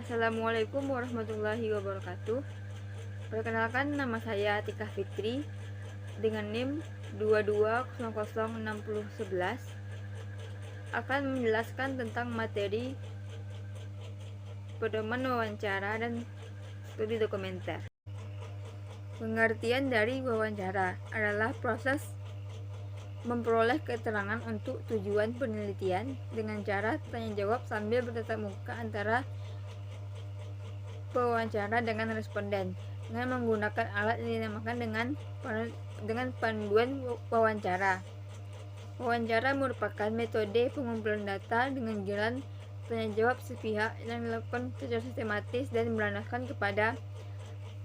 Assalamualaikum warahmatullahi wabarakatuh. Perkenalkan, nama saya Tika Fitri dengan NIM 22006011 akan menjelaskan tentang materi pedoman wawancara dan studi dokumenter. Pengertian dari wawancara adalah proses memperoleh keterangan untuk tujuan penelitian dengan cara tanya jawab sambil bertatap muka antara pewawancara dengan responden dengan menggunakan alat yang dinamakan dengan panduan wawancara. Wawancara merupakan metode pengumpulan data dengan jalan tanya jawab sepihak yang dilakukan secara sistematis dan berlandaskan kepada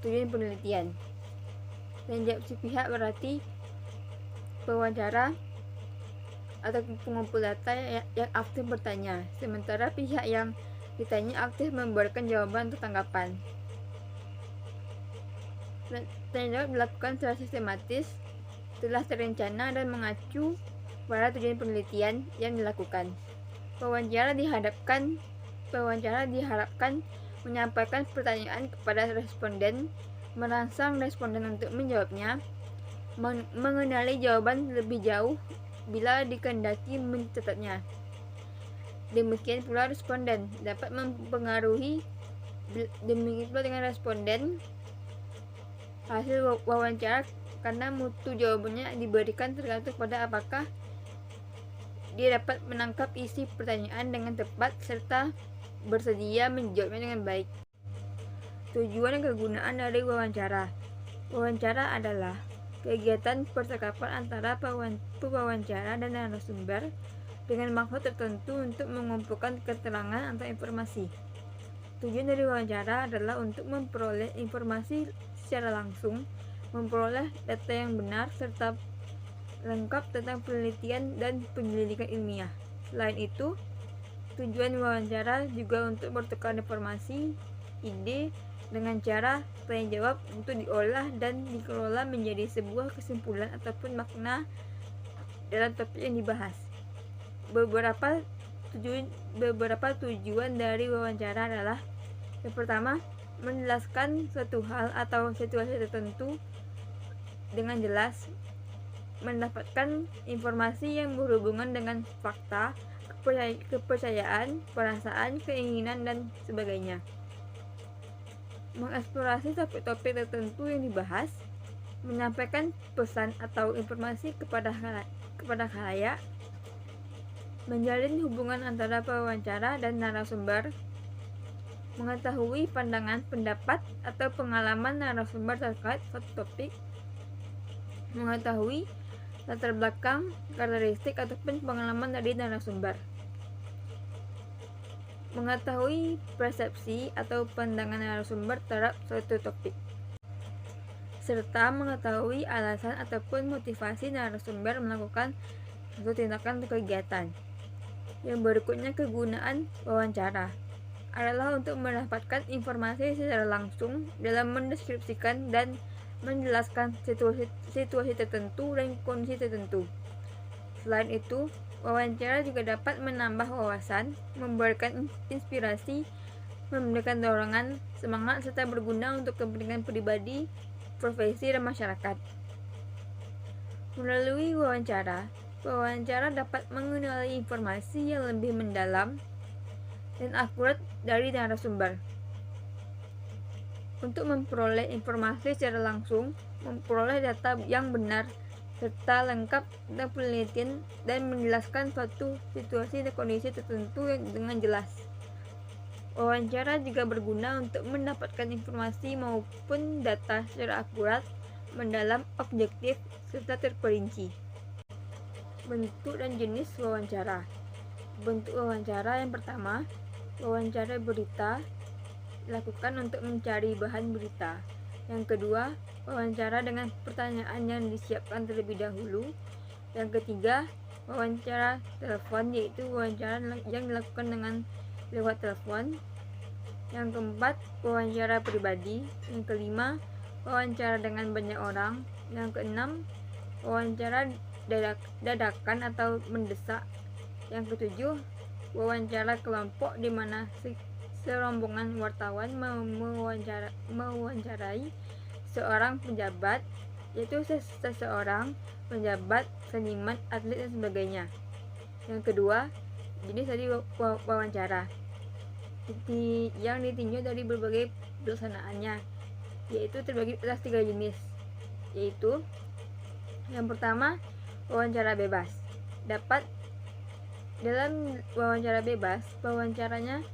tujuan penelitian. Tanya jawab sepihak berarti pewawancara atau pengumpul data yang aktif bertanya, sementara pihak yang ditanya aktif memberikan jawaban atau tanggapan. Tanya jawab dilakukan secara sistematis, telah terencana dan mengacu pada tujuan penelitian yang dilakukan. Pewawancara diharapkan menyampaikan pertanyaan kepada responden, merangsang responden untuk menjawabnya, mengenali jawaban lebih jauh bila dikehendaki mencatatnya. Demikian pula responden dapat mempengaruhi dengan responden hasil wawancara karena mutu jawabannya diberikan tergantung pada apakah dia dapat menangkap isi pertanyaan dengan tepat serta bersedia menjawabnya dengan baik. Tujuan dan kegunaan dari wawancara. Wawancara adalah kegiatan percakapan antara pewawancara dan narasumber dengan maksud tertentu untuk mengumpulkan keterangan atau informasi. Tujuan dari wawancara adalah untuk memperoleh informasi secara langsung, memperoleh data yang benar serta lengkap tentang penelitian dan penyelidikan ilmiah. Selain itu, tujuan wawancara juga untuk bertukar informasi, ide dengan cara tanya jawab untuk diolah dan dikelola menjadi sebuah kesimpulan ataupun makna dalam topik yang dibahas. Beberapa tujuan dari wawancara adalah: yang pertama, menjelaskan suatu hal atau situasi tertentu dengan jelas, mendapatkan informasi yang berhubungan dengan fakta, kepercayaan, perasaan, keinginan, dan sebagainya. Mengeksplorasi topik-topik tertentu yang dibahas, menyampaikan pesan atau informasi kepada khalayak, menjalin hubungan antara pewawancara dan narasumber, mengetahui pandangan, pendapat, atau pengalaman narasumber terkait suatu topik, mengetahui latar belakang, karakteristik, ataupun pengalaman dari narasumber, mengetahui persepsi atau pandangan narasumber terhadap suatu topik, serta mengetahui alasan ataupun motivasi narasumber melakukan suatu tindakan atau kegiatan. Yang berikutnya, kegunaan wawancara adalah untuk mendapatkan informasi secara langsung dalam mendeskripsikan dan menjelaskan situasi tertentu dan kondisi tertentu. Selain itu, wawancara juga dapat menambah wawasan, memberikan inspirasi, memberikan dorongan, semangat, serta berguna untuk kepentingan pribadi, profesi, dan masyarakat. Melalui wawancara dapat mengenali informasi yang lebih mendalam dan akurat dari narasumber. Untuk memperoleh informasi secara langsung, memperoleh data yang benar serta lengkap tentang penelitian dan menjelaskan suatu situasi dan kondisi tertentu dengan jelas. Wawancara juga berguna untuk mendapatkan informasi maupun data secara akurat, mendalam, objektif, serta terperinci. Bentuk dan jenis wawancara. Bentuk wawancara yang pertama, wawancara berita, dilakukan untuk mencari bahan berita. Yang kedua, wawancara dengan pertanyaan yang disiapkan terlebih dahulu. Yang ketiga, wawancara telepon, yaitu wawancara yang dilakukan dengan lewat telepon. Yang keempat, wawancara pribadi. Yang kelima, wawancara dengan banyak orang. Yang keenam, wawancara dadakan atau mendesak. Yang ketujuh, wawancara kelompok di mana serombongan wartawan mewawancarai seorang pejabat, yaitu seseorang pejabat, seniman, atlet, dan sebagainya. Yang kedua, jenis dari wawancara yang ditinjau dari berbagai pelaksanaannya, yaitu terbagi atas 3 jenis, yaitu yang pertama, wawancara bebas. Dalam wawancara bebas, wawancaranya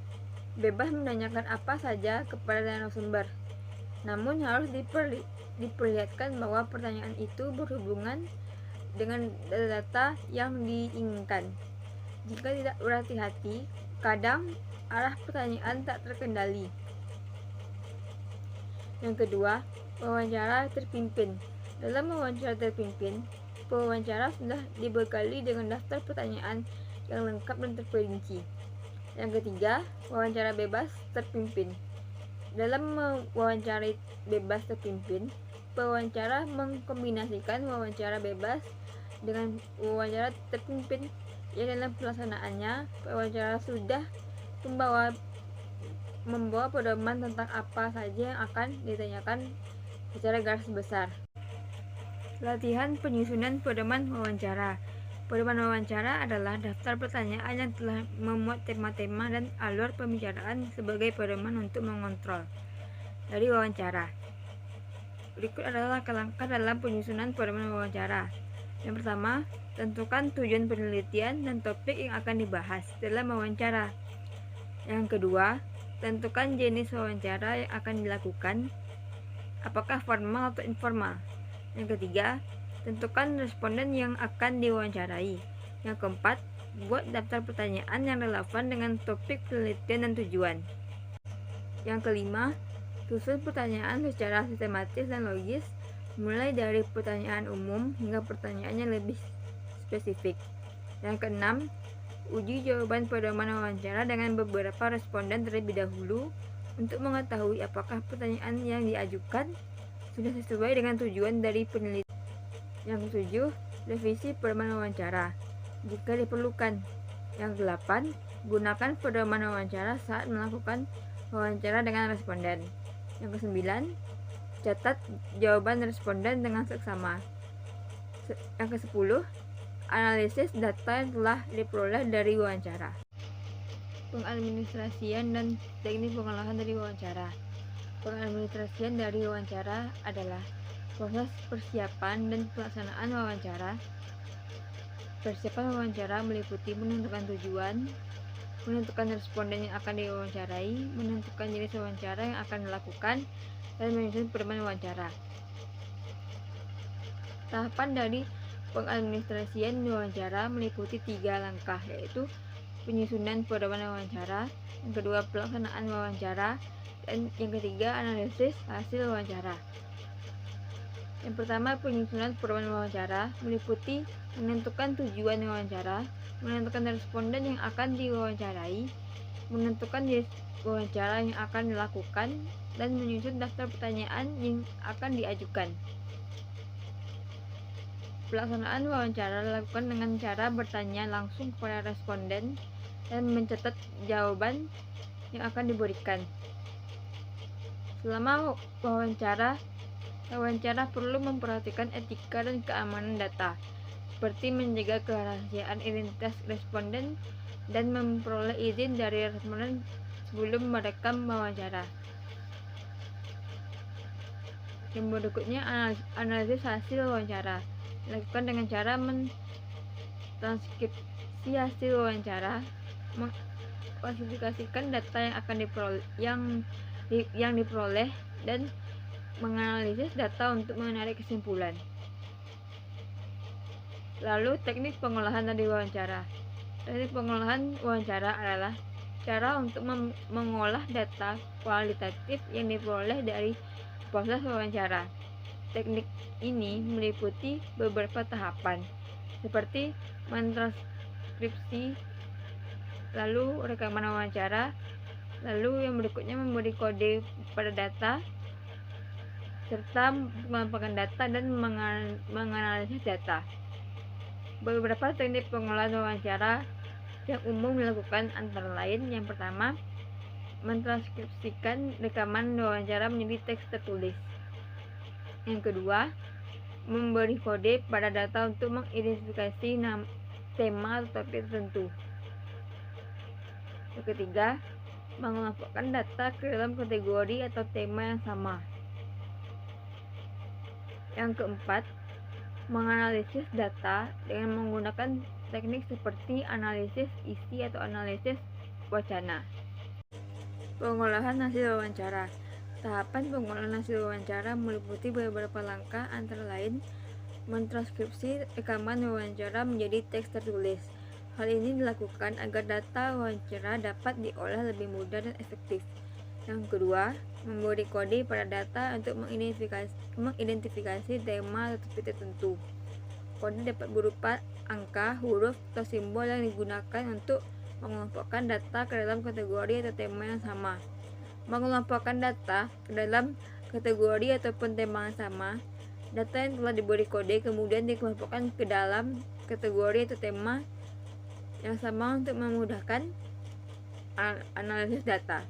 bebas menanyakan apa saja kepada narasumber, namun harus diperlihatkan bahwa pertanyaan itu berhubungan dengan data yang diinginkan. Jika tidak berhati-hati, kadang arah pertanyaan tak terkendali. Yang kedua, wawancara terpimpin. Dalam wawancara terpimpin, pewawancara sudah dibekali dengan daftar pertanyaan yang lengkap dan terperinci. Yang ketiga, wawancara bebas terpimpin. Dalam wawancara bebas terpimpin, pewawancara mengkombinasikan wawancara bebas dengan wawancara terpimpin, yang dalam pelaksanaannya pewawancara sudah membawa pedoman tentang apa saja yang akan ditanyakan secara garis besar. Latihan penyusunan pedoman wawancara. Pedoman wawancara adalah daftar pertanyaan yang telah memuat tema-tema dan alur pembicaraan sebagai pedoman untuk mengontrol dari wawancara. Berikut adalah langkah-langkah dalam penyusunan pedoman wawancara. Yang pertama, tentukan tujuan penelitian dan topik yang akan dibahas dalam wawancara. Yang kedua, tentukan jenis wawancara yang akan dilakukan, apakah formal atau informal. Yang ketiga, tentukan responden yang akan diwawancarai. Yang keempat, buat daftar pertanyaan yang relevan dengan topik penelitian dan tujuan. Yang kelima, susun pertanyaan secara sistematis dan logis, mulai dari pertanyaan umum hingga pertanyaan yang lebih spesifik. Yang keenam, uji jawaban pedoman wawancara dengan beberapa responden terlebih dahulu untuk mengetahui apakah pertanyaan yang diajukan sudah sesuai dengan tujuan dari penelitian. Yang ketujuh, revisi pedoman wawancara jika diperlukan. Yang delapan, gunakan pedoman wawancara saat melakukan wawancara dengan responden. Yang kesembilan, catat jawaban responden dengan seksama. Yang ke-10, analisis data yang telah diperoleh dari wawancara. Pengadministrasian dan teknik pengolahan dari wawancara. Pengadministrasian dari wawancara adalah proses persiapan dan pelaksanaan wawancara. Persiapan wawancara meliputi menentukan tujuan, menentukan responden yang akan diwawancarai, menentukan jenis wawancara yang akan dilakukan, dan menyusun pedoman wawancara. Tahapan dari pengadministrasian wawancara meliputi 3 langkah, yaitu penyusunan pedoman wawancara, yang kedua pelaksanaan wawancara, dan yang ketiga analisis hasil wawancara. Yang pertama, penyusunan pedoman wawancara meliputi menentukan tujuan wawancara, menentukan responden yang akan diwawancarai, menentukan jenis wawancara yang akan dilakukan, dan menyusun daftar pertanyaan yang akan diajukan. Pelaksanaan wawancara dilakukan dengan cara bertanya langsung kepada responden dan mencatat jawaban yang akan diberikan. Selama wawancara perlu memperhatikan etika dan keamanan data, seperti menjaga kerahasiaan identitas responden dan memperoleh izin dari responden sebelum merekam wawancara. Yang berikutnya, analisis hasil wawancara dilakukan dengan cara mentranskripsi hasil wawancara, mengklasifikasikan data yang akan diperoleh dan menganalisis data untuk menarik kesimpulan. Lalu, teknik pengolahan dari wawancara. Teknik pengolahan wawancara adalah cara untuk mengolah data kualitatif yang diperoleh dari proses wawancara. Teknik ini meliputi beberapa tahapan, seperti mentranskripsi, lalu rekaman wawancara, lalu yang berikutnya memberi kode pada data, serta mengampilkan data dan menganalisis data. Beberapa teknik pengolahan wawancara yang umum dilakukan antara lain: yang pertama, mentranskripsikan rekaman wawancara menjadi teks tertulis. Yang kedua, memberi kode pada data untuk mengidentifikasi tema atau topik tertentu. Yang ketiga, mengelompokkan data ke dalam kategori atau tema yang sama. Yang keempat, menganalisis data dengan menggunakan teknik seperti analisis isi atau analisis wacana. Pengolahan hasil wawancara. Tahapan pengolahan hasil wawancara meliputi beberapa langkah, antara lain mentranskripsi rekaman wawancara menjadi teks tertulis. Hal ini dilakukan agar data wawancara dapat diolah lebih mudah dan efektif. Yang kedua, memberi kode pada data untuk mengidentifikasi tema atau topik tertentu. Kode dapat berupa angka, huruf, atau simbol yang digunakan untuk mengelompokkan data ke dalam kategori atau tema yang sama. Mengelompokkan data ke dalam kategori ataupun tema yang sama, data yang telah diberi kode kemudian dikelompokkan ke dalam kategori atau tema yang sama untuk memudahkan analisis data.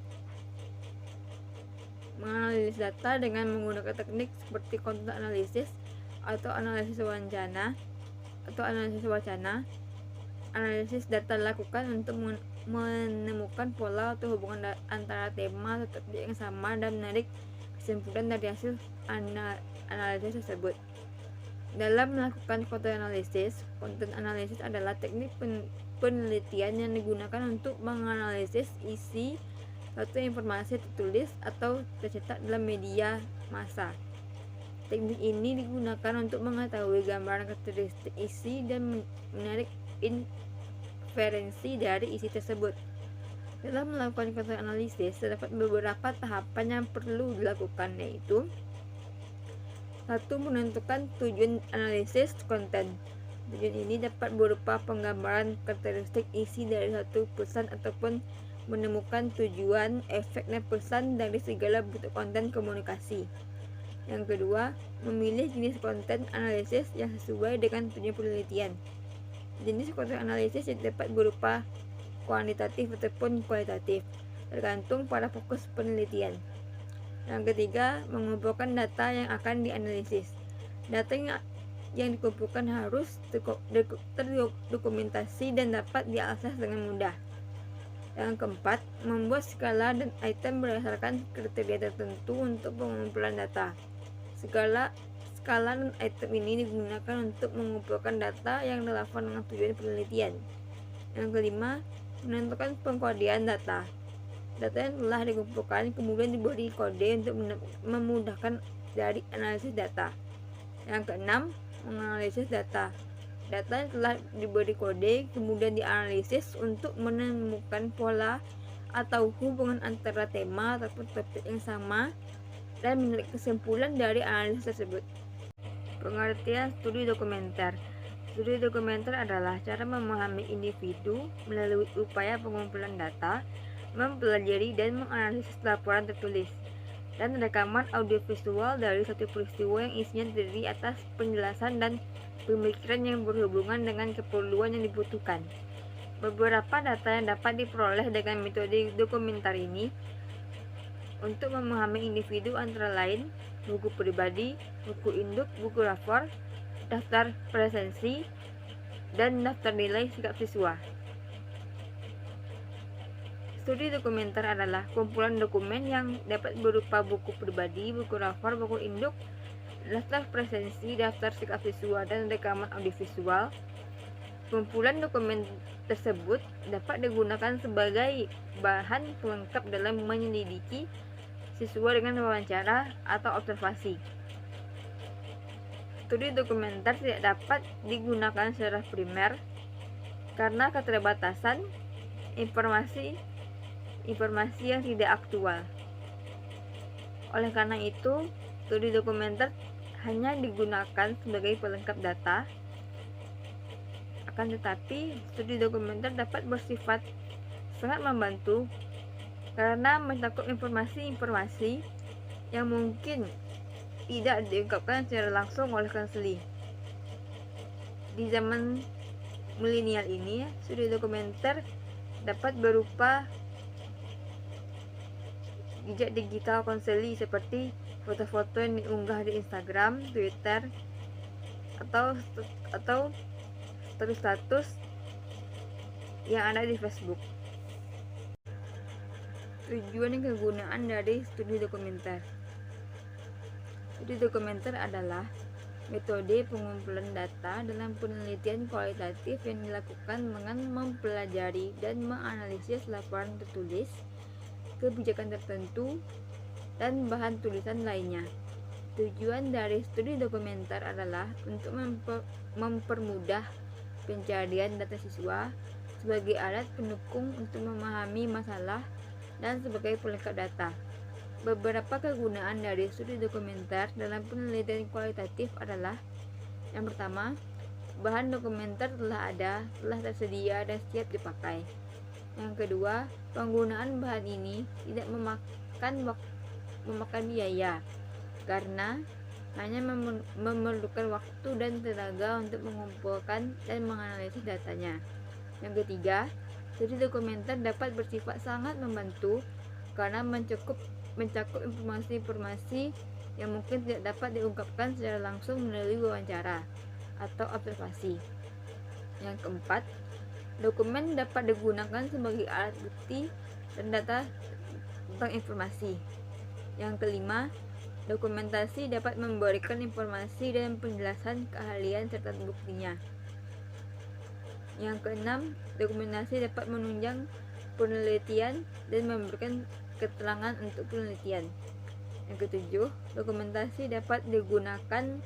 Menganalisis data dengan menggunakan teknik seperti content analysis atau analisis wacana. Analisis data dilakukan untuk menemukan pola atau hubungan antara tema atau topik yang sama dan menarik kesimpulan dari hasil analisis tersebut. Dalam melakukan content analysis adalah teknik penelitian yang digunakan untuk menganalisis isi suatu informasi tertulis atau tercetak dalam media massa. Teknik ini digunakan untuk mengetahui gambaran karakteristik isi dan menarik inferensi dari isi tersebut. Dalam melakukan content analysis, terdapat beberapa tahapan yang perlu dilakukan, yaitu 1. Menentukan tujuan analisis konten. Tujuan ini dapat berupa penggambaran karakteristik isi dari suatu pesan ataupun menemukan tujuan, efek, dan pesan dari segala bentuk konten komunikasi. Yang kedua, memilih jenis konten analisis yang sesuai dengan tujuan penelitian. Jenis konten analisis yang dapat berupa kuantitatif ataupun kualitatif, tergantung pada fokus penelitian. Yang ketiga, mengumpulkan data yang akan dianalisis. Data yang dikumpulkan harus terdokumentasi dan dapat diakses dengan mudah. Yang keempat, membuat skala dan item berdasarkan kriteria tertentu untuk pengumpulan data. Skala dan item ini digunakan untuk mengumpulkan data yang relevan dengan tujuan penelitian. Yang kelima, menentukan pengkodean data. Data yang telah dikumpulkan kemudian diberi kode untuk memudahkan dari analisis data. Yang keenam, menganalisis data. Data yang telah diberi kode kemudian dianalisis untuk menemukan pola atau hubungan antara tema ataupun topik yang sama dan menarik kesimpulan dari analisis tersebut. Pengertian studi dokumenter. Studi dokumenter adalah cara memahami individu melalui upaya pengumpulan data, mempelajari dan menganalisis laporan tertulis, dan rekaman audiovisual dari satu peristiwa yang isinya terdiri atas penjelasan dan pemikiran yang berhubungan dengan keperluan yang dibutuhkan. Beberapa data yang dapat diperoleh dengan metode dokumenter ini untuk memahami individu antara lain buku pribadi, buku induk, buku rapor, daftar presensi, dan daftar nilai sikap siswa. Studi dokumenter adalah kumpulan dokumen yang dapat berupa buku pribadi, buku rapor, buku induk, daftar presensi, daftar sikap siswa, dan rekaman audiovisual. Kumpulan dokumen tersebut dapat digunakan sebagai bahan pelengkap dalam menyelidiki siswa dengan wawancara atau observasi. Studi dokumenter tidak dapat digunakan secara primer karena keterbatasan informasi yang tidak aktual. Oleh karena itu, studi dokumenter hanya digunakan sebagai pelengkap data. Akan tetapi, studi dokumenter dapat bersifat sangat membantu karena mencakup informasi-informasi yang mungkin tidak diungkapkan secara langsung oleh konseli. Di zaman milenial ini, studi dokumenter dapat berupa jejak digital konseli seperti foto-foto yang diunggah di Instagram, Twitter, atau status yang ada di Facebook. Tujuan dan kegunaan dari studi dokumenter. Studi dokumenter adalah metode pengumpulan data dalam penelitian kualitatif yang dilakukan dengan mempelajari dan menganalisis laporan tertulis, kebijakan tertentu, dan bahan tulisan lainnya. Tujuan dari studi dokumenter adalah untuk mempermudah pencarian data siswa sebagai alat pendukung untuk memahami masalah dan sebagai pelengkap data. Beberapa kegunaan dari studi dokumenter dalam penelitian kualitatif adalah: yang pertama, bahan dokumenter telah tersedia dan siap dipakai. Yang kedua, penggunaan bahan ini tidak memakan biaya karena hanya memerlukan waktu dan tenaga untuk mengumpulkan dan menganalisis datanya. Yang ketiga, studi dokumenter dapat bersifat sangat membantu karena mencakup informasi-informasi yang mungkin tidak dapat diungkapkan secara langsung melalui wawancara atau observasi. Yang keempat, dokumen dapat digunakan sebagai alat bukti dan data tentang informasi. Yang kelima, dokumentasi dapat memberikan informasi dan penjelasan keahlian serta buktinya. Yang keenam, dokumentasi dapat menunjang penelitian dan memberikan keterangan untuk penelitian. Yang ketujuh, dokumentasi dapat digunakan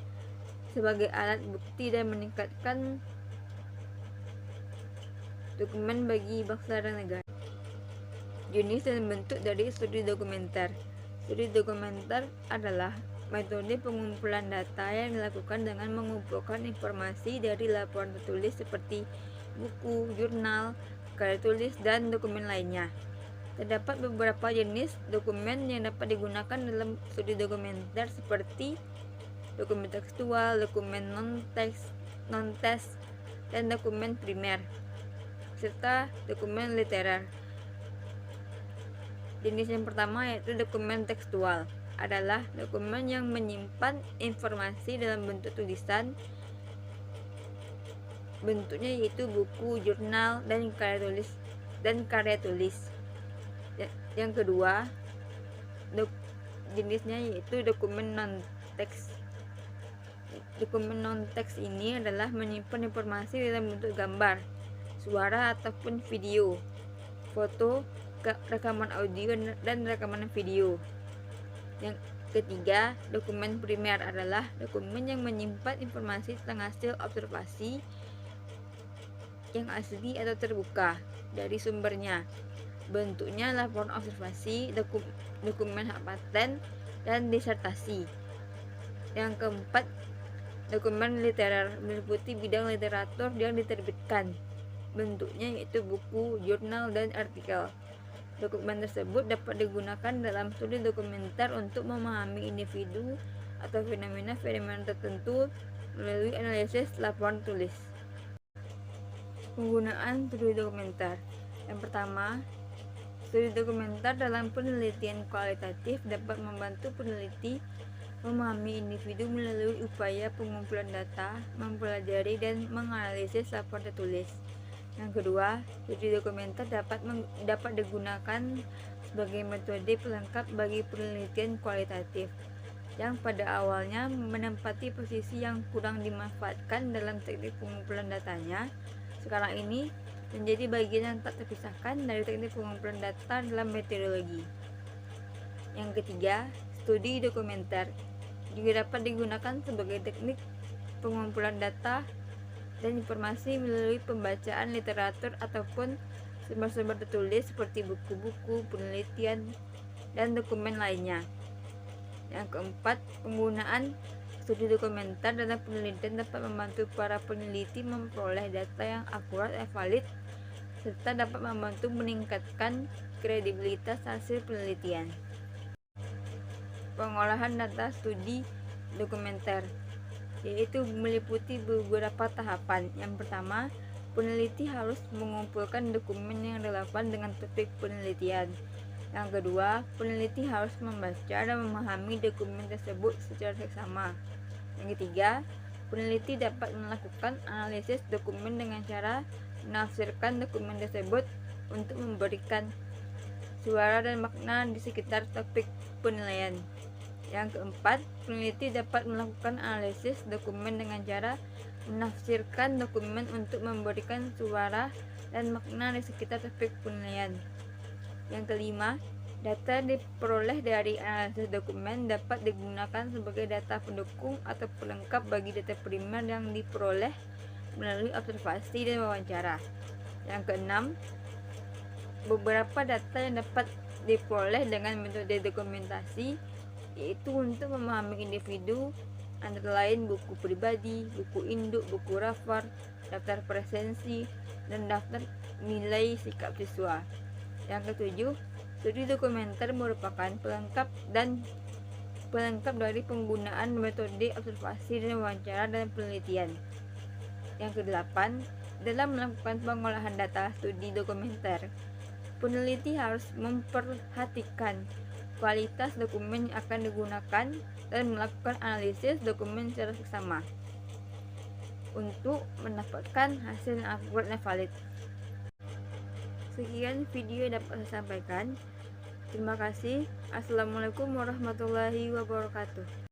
sebagai alat bukti dan meningkatkan dokumen bagi bangsa dan negara. Jenis dan bentuk dari studi dokumenter. Studi dokumenter adalah metode pengumpulan data yang dilakukan dengan mengumpulkan informasi dari laporan tertulis seperti buku, jurnal, karya tulis, dan dokumen lainnya. Terdapat beberapa jenis dokumen yang dapat digunakan dalam studi dokumenter seperti dokumen tekstual, dokumen non-teks, dan dokumen primer, serta dokumen literer. Jenis yang pertama yaitu dokumen tekstual, adalah dokumen yang menyimpan informasi dalam bentuk tulisan. Bentuknya yaitu buku, jurnal, dan karya tulis. Yang kedua, jenisnya yaitu dokumen non-teks. Dokumen non-teks ini adalah menyimpan informasi dalam bentuk gambar, suara ataupun video, foto, rekaman audio, dan rekaman video. Yang ketiga, dokumen primer adalah dokumen yang menyimpan informasi tentang hasil observasi yang asli atau terbuka dari sumbernya. Bentuknya laporan observasi, dokumen hak paten, dan disertasi. Yang keempat, dokumen literer meliputi bidang literatur yang diterbitkan. Bentuknya yaitu buku, jurnal, dan artikel. Dokumen tersebut dapat digunakan dalam studi dokumenter untuk memahami individu atau fenomena-fenomena tertentu melalui analisis laporan tulis. Penggunaan studi dokumenter. Yang pertama, studi dokumenter dalam penelitian kualitatif dapat membantu peneliti memahami individu melalui upaya pengumpulan data, mempelajari dan menganalisis laporan tertulis. Yang kedua, studi dokumenter dapat digunakan sebagai metode pelengkap bagi penelitian kualitatif yang pada awalnya menempati posisi yang kurang dimanfaatkan dalam teknik pengumpulan datanya. Sekarang ini menjadi bagian yang tak terpisahkan dari teknik pengumpulan data dalam metodologi. Yang ketiga, studi dokumenter juga dapat digunakan sebagai teknik pengumpulan data dan informasi melalui pembacaan literatur ataupun sumber-sumber tertulis seperti buku-buku, penelitian, dan dokumen lainnya. Yang keempat, penggunaan studi dokumenter dalam penelitian dapat membantu para peneliti memperoleh data yang akurat dan valid, serta dapat membantu meningkatkan kredibilitas hasil penelitian. Pengolahan data studi dokumenter, yaitu meliputi beberapa tahapan. Yang pertama, peneliti harus mengumpulkan dokumen yang relevan dengan topik penelitian. Yang kedua, peneliti harus membaca dan memahami dokumen tersebut secara seksama. Yang ketiga, peneliti dapat melakukan analisis dokumen dengan cara menafsirkan dokumen tersebut untuk memberikan suara dan makna di sekitar topik penilaian. Yang keempat, peneliti dapat melakukan analisis dokumen dengan cara menafsirkan dokumen untuk memberikan suara dan makna di sekitar topik penilaian. Yang kelima, data diperoleh dari analisis dokumen dapat digunakan sebagai data pendukung atau pelengkap bagi data primer yang diperoleh melalui observasi dan wawancara. Yang keenam, beberapa data yang dapat diperoleh dengan metode dokumentasi yaitu untuk memahami individu, antara lain buku pribadi, buku induk, buku refer, daftar presensi, dan daftar nilai sikap siswa. Yang ketujuh, studi dokumenter merupakan pelengkap dari penggunaan metode observasi dan wawancara dan penelitian. Yang kedelapan, dalam melakukan pengolahan data studi dokumenter, peneliti harus memperhatikan kualitas dokumen yang akan digunakan dan melakukan analisis dokumen secara seksama untuk mendapatkan hasil yang akurat dan valid. Sekian video yang dapat saya sampaikan. Terima kasih. Assalamualaikum warahmatullahi wabarakatuh.